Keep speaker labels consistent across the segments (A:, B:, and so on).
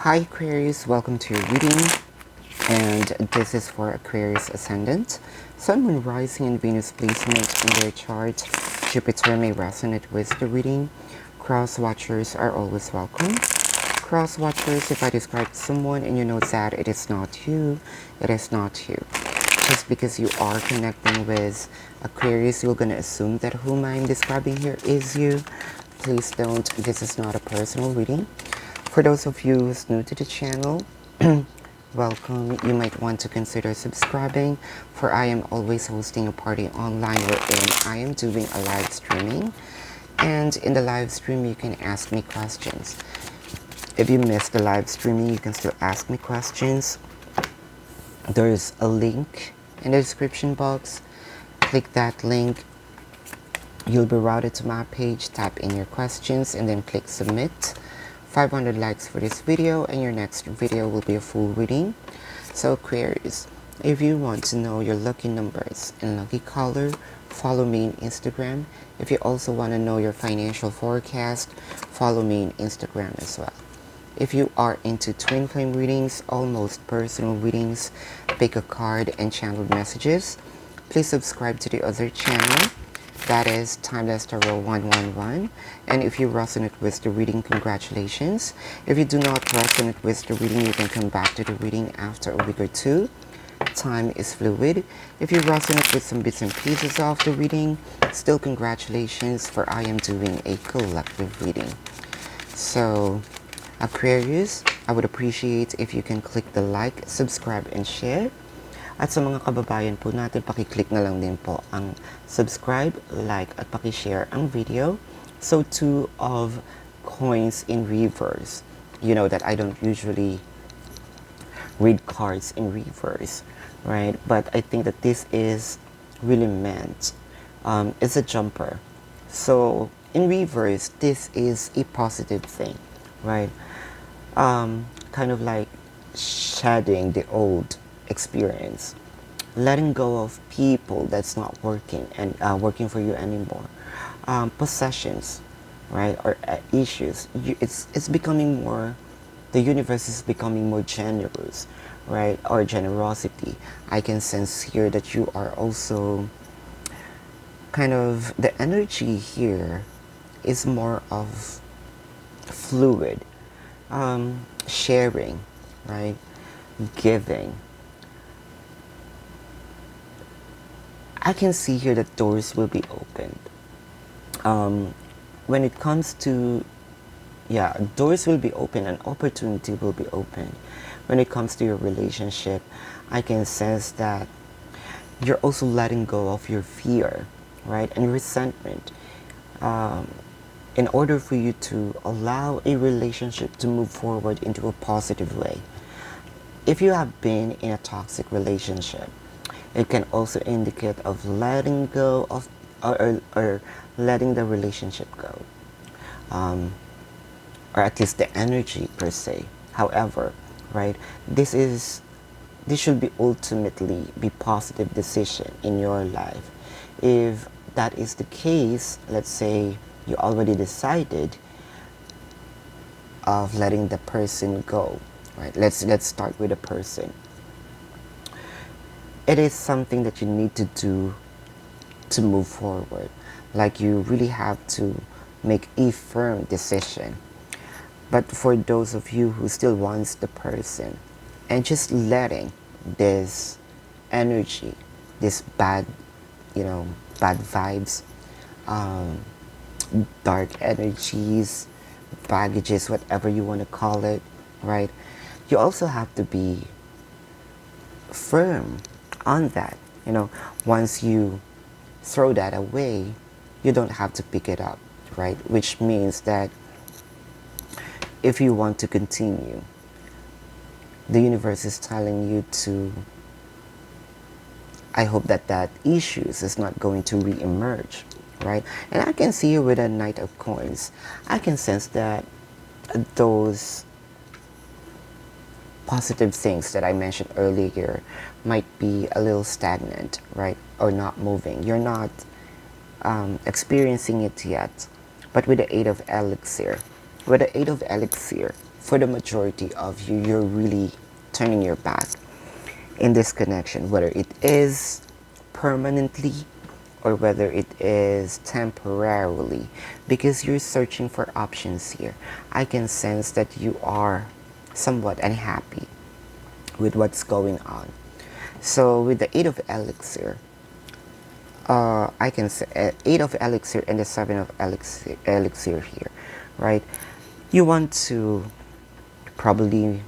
A: Hi Aquarius, welcome to your reading, and this is for Aquarius Ascendant. Sun, Moon, Rising, and Venus placement in their chart. Jupiter may resonate with the reading. Cross watchers are always welcome. Cross watchers, if I describe someone and you know that it is not you, it is not you. Just because you are connecting with Aquarius, you're gonna assume that whom I'm describing here is you. Please don't. This is not a personal reading. For those of you who's new to the channel, welcome. You might want to consider subscribing, for I am always hosting a party online wherein I am doing a live streaming. And in the live stream, you can ask me questions. If you missed the live streaming, you can still ask me questions. There's a link in the description box. Click that link. You'll be routed to my page. Type in your questions and then click submit. 500 likes for this video and your next video will be a full reading. So Aquarius, if you want to know your lucky numbers and lucky color, follow me on Instagram. If you also want to know your financial forecast, follow me on Instagram as well. If you are into twin flame readings, almost personal readings, pick a card and channeled messages, please subscribe to the other channel. That is Timeless Tarot 111. And if you resonate with the reading, congratulations. If you do not resonate with the reading, you can come back to the reading after a week or two. Time is fluid. If you resonate with some bits and pieces of the reading, still congratulations, for I am doing a collective reading. So, Aquarius, I would appreciate if you can click the like, subscribe, and share. At sa mga kababayan po natin, pakiclick na lang din po ang subscribe, like, at pakishare ang video. So, two of coins in reverse. You know that I don't usually read cards in reverse, right? But I think that this is really meant. It's a jumper. So, in reverse, this is a positive thing, right? Kind of like shedding the old experience, letting go of people that's not working and working for you anymore, possessions, right, or issues. It's becoming more, the universe is becoming more generous, right, or generosity. I can sense here that you are also kind of, the energy here is more of fluid, sharing, right, giving. I can see here that doors will be opened. When it comes to, doors will be open and opportunity will be open. When it comes to your relationship, I can sense that you're also letting go of your fear, right, and resentment, in order for you to allow a relationship to move forward into a positive way. If you have been in a toxic relationship, it can also indicate of letting go of, or letting the relationship go, or at least the energy per se. However, right, this should be ultimately be positive decision in your life. If that is the case, let's say you already decided of letting the person go, right? Let's start with a person. It is something that you need to do to move forward. Like, you really have to make a firm decision. But for those of you who still wants the person, and just letting this energy, this bad, bad vibes, dark energies, baggages, whatever you want to call it, right? You also have to be firm on that. Once you throw that away, you don't have to pick it up, right? Which means that if you want to continue, the universe is telling you to, I hope that that issues is not going to re-emerge, right? And I can see you with a Knight of Coins. I can sense that those positive things that I mentioned earlier might be a little stagnant, right? Or not moving. You're not experiencing it yet. But with the Eight of Elixir, for the majority of you, you're really turning your back in this connection, whether it is permanently or whether it is temporarily, because you're searching for options here. I can sense that you are somewhat unhappy with what's going on. So with the Eight of Elixir, I can say Eight of Elixir and the Seven of Elixir here, right? You want to probably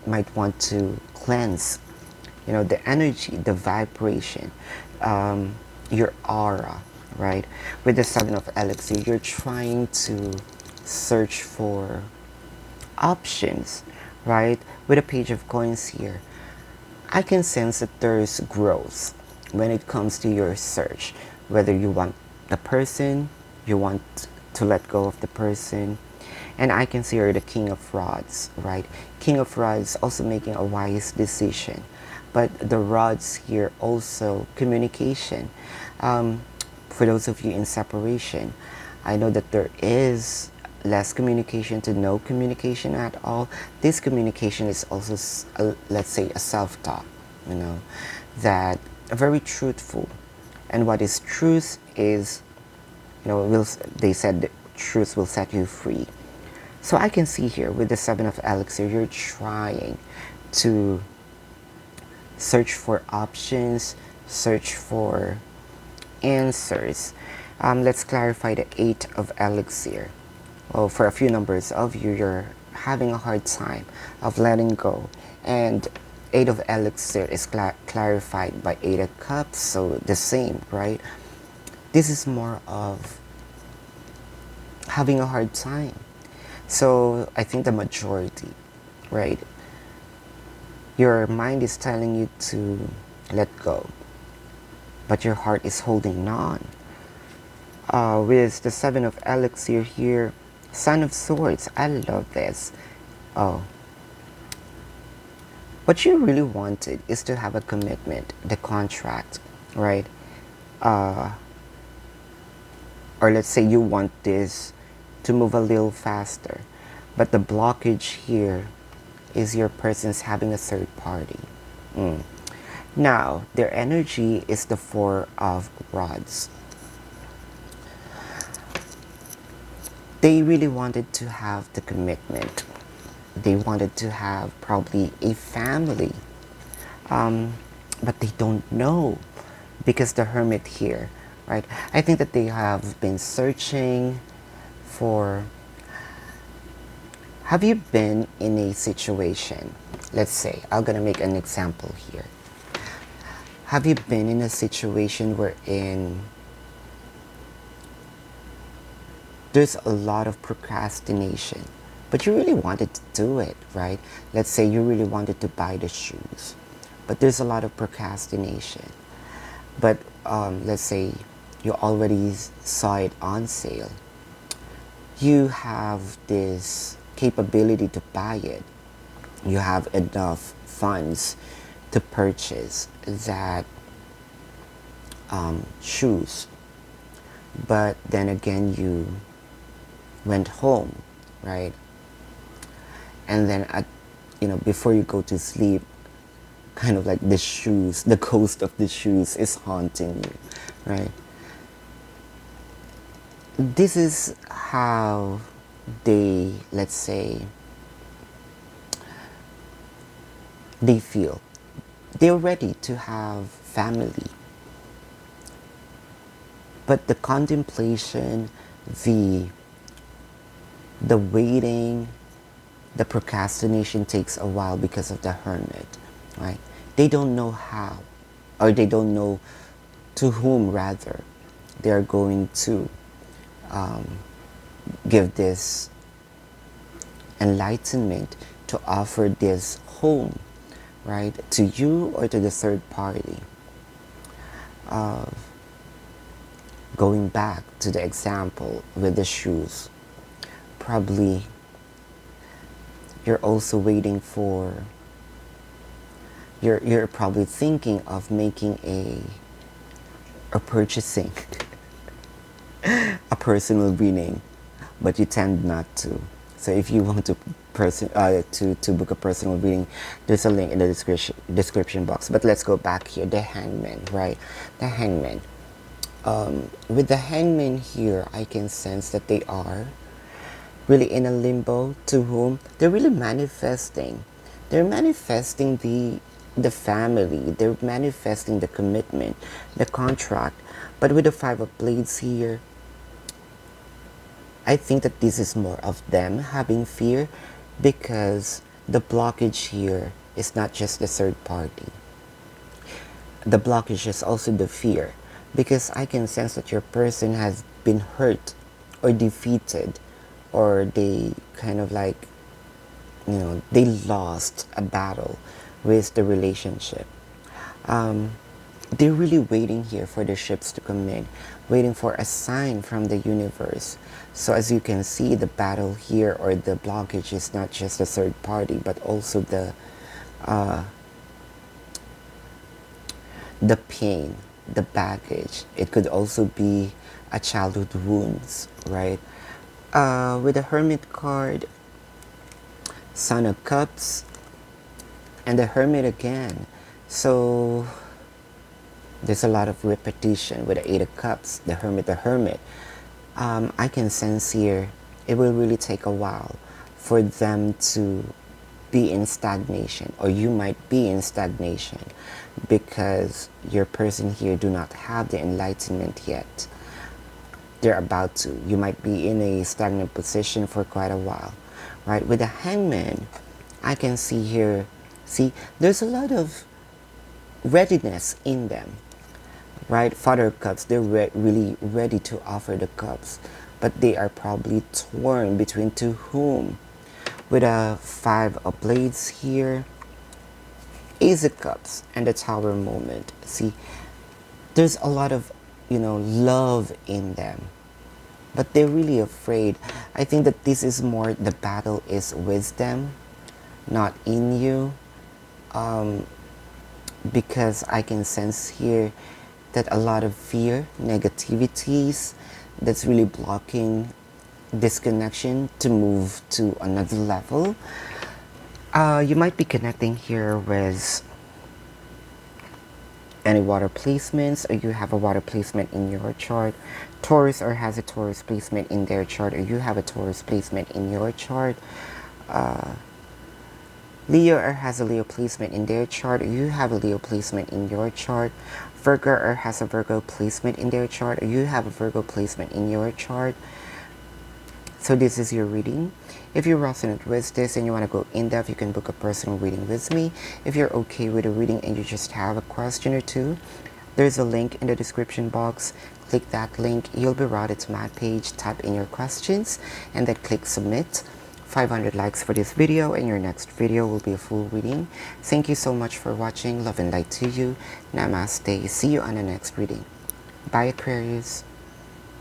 A: might want to cleanse, you know, the energy, the vibration, your aura, right? With the Seven of Elixir, you're trying to search for options, right? With a Page of Coins here, I can sense that there's growth when it comes to your search. Whether you want the person, you want to let go of the person. And I can see you're the King of Rods, right? King of Rods also making a wise decision. But the rods here also communication. For those of you in separation, I know that there is less communication to no communication at all. This communication is also, let's say, a self-talk, you know, that very truthful. And what is truth is, you know, they said that truth will set you free. So I can see here with the Seven of Elixir, you're trying to search for options, search for answers. Let's clarify the Eight of Elixir. Well, for a few numbers of you, you're having a hard time of letting go. And Eight of Elixir is clarified by Eight of Cups, so the same, right? This is more of having a hard time. So I think the majority, right? Your mind is telling you to let go, but your heart is holding on. With the Seven of Elixir here, Son of Swords, I love this. Oh. What you really wanted is to have a commitment, the contract, right? Or let's say you want this to move a little faster. But the blockage here is your person's having a third party. Now, their energy is the Four of Rods. They really wanted to have the commitment. They wanted to have probably a family. But they don't know because the Hermit here, right? I think that they have been searching for... Have you been in a situation, let's say, I'm gonna make an example here. Have you been in a situation wherein there's a lot of procrastination, but you really wanted to do it, right? Let's say you really wanted to buy the shoes, but there's a lot of procrastination. But let's say you already saw it on sale. You have this capability to buy it. You have enough funds to purchase that shoes. But then again, you went home, right? And then before you go to sleep, kind of like the shoes, the ghost of the shoes is haunting you, right? This is how they, let's say, they feel. They're ready to have family. But the contemplation, the waiting, the procrastination takes a while because of the Hermit, right? They don't know how, or they don't know to whom, rather, they're going to give this enlightenment, to offer this home, right, to you or to the third party. Going back to the example with the shoes, probably you're also waiting for, you're probably thinking of making or purchasing a personal reading, but you tend not to. So if you want to to book a personal reading, there's a link in the description box. But let's go back here. The Hangman, right? The Hangman. With the Hangman here, I can sense that they are really in a limbo, to whom they're really manifesting. They're manifesting the family. They're manifesting the commitment, the contract. But with the Five of Blades here, I think that this is more of them having fear, because the blockage here is not just the third party. The blockage is also the fear, because I can sense that your person has been hurt or defeated, or they kind of like, they lost a battle with the relationship. They're really waiting here for the ships to come in, waiting for a sign from the universe. So as you can see, the battle here, or the blockage, is not just a third party, but also the pain, the baggage. It could also be a childhood wounds, right? With the Hermit card, Son of Cups, and the Hermit again. So there's a lot of repetition with the Eight of Cups, the Hermit, the Hermit. I can sense here it will really take a while for them to be in stagnation, or you might be in stagnation, because your person here do not have the enlightenment yet. They're about to. You might be in a stagnant position for quite a while, right? With the Hangman, I can see here, there's a lot of readiness in them, right? Father of Cups, they're really ready to offer the cups, but they are probably torn between to whom. With a Five of Blades here, Ace of Cups, and the Tower moment. See, there's a lot of, love in them, but they're really afraid. I think that this is more, the battle is with them, not in you, because I can sense here that a lot of fear, negativities, that's really blocking this connection to move to another level. You might be connecting here with any water placements, or you have a water placement in your chart. Taurus, or has a Taurus placement in their chart, or you have a Taurus placement in your chart. Leo, or has a Leo placement in their chart, or you have a Leo placement in your chart. Virgo, or has a Virgo placement in their chart, or you have a Virgo placement in your chart. So this is your reading. If you resonate with this and you want to go in depth, you can book a personal reading with me. If you're okay with the reading and you just have a question or two, there's a link in the description box. Click that link, you'll be routed to my page. Type in your questions and then click submit. 500 likes for this video, and your next video will be a full reading. Thank you so much for watching. Love and light to you. Namaste. See you on the next reading. Bye, Aquarius.